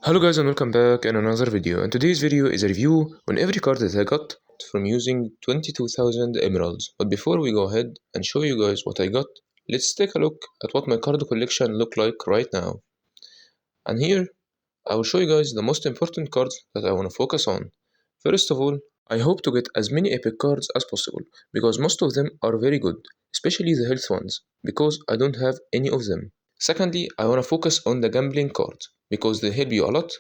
Hello guys and welcome back in another video, and today's video is a review on every card that I got from using 22,000 emeralds. But before we go ahead and show you guys what I got, let's take a look at what my card collection look like right now. And here I will show you guys the most important cards that I want to focus on. First of all, I hope to get as many epic cards as possible because most of them are very good, especially the health ones, because I don't have any of them. Secondly, I want to focus on the gambling cards because they help you a lot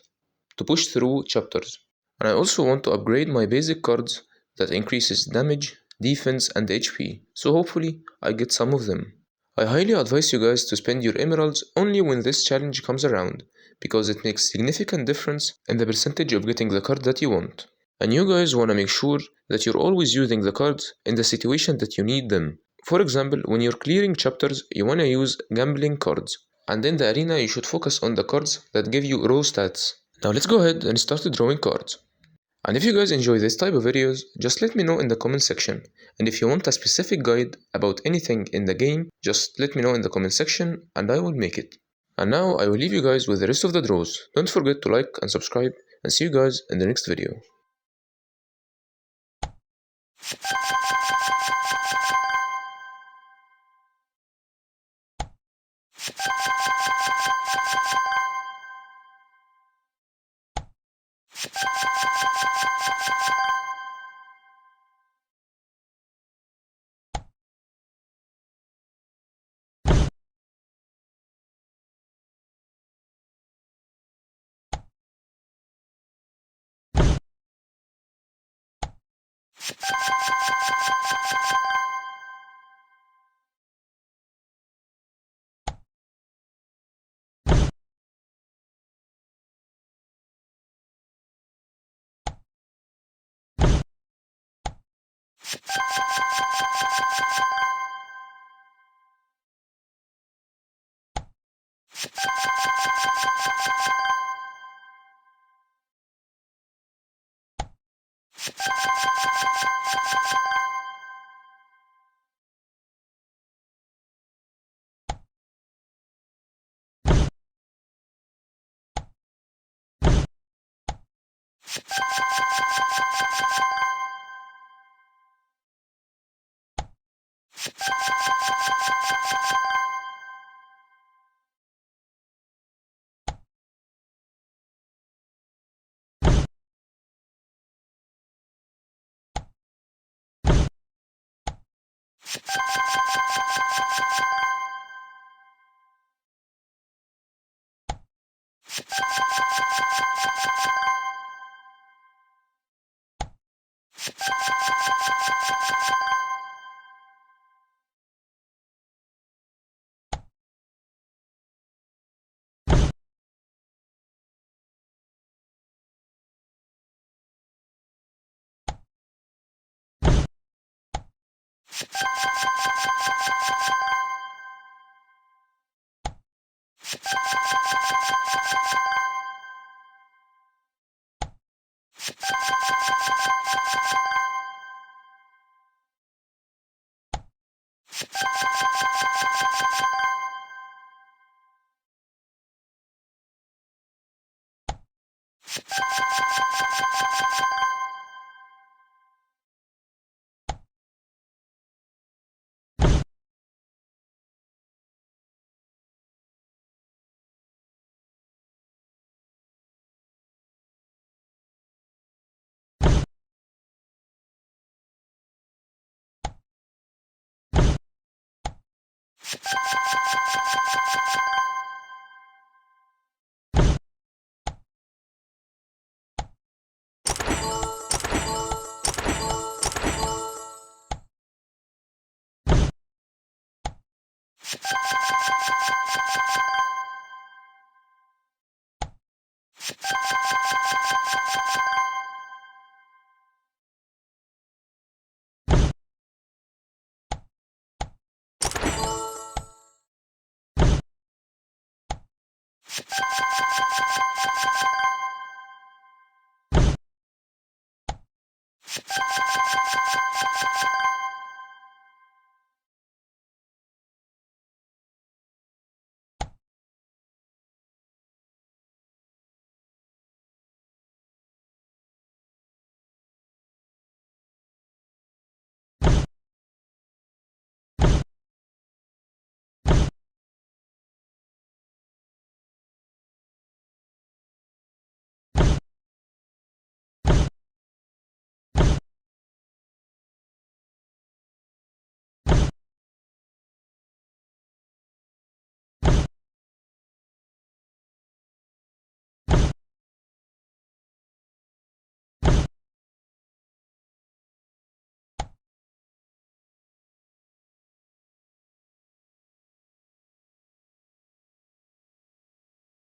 to push through chapters. And I also want to upgrade my basic cards that increases damage, defense and HP, so hopefully I get some of them. I highly advise you guys to spend your emeralds only when this challenge comes around, because it makes significant difference in the percentage of getting the card that you want. And you guys want to make sure that you're always using the cards in the situation that you need them. For example, when you're clearing chapters, you want to use gambling cards. And in the arena, you should focus on the cards that give you raw stats. Now let's go ahead and start drawing cards. And if you guys enjoy this type of videos, just let me know in the comment section. And if you want a specific guide about anything in the game, just let me know in the comment section and I will make it. And now I will leave you guys with the rest of the draws. Don't forget to like and subscribe, and see you guys in the next video.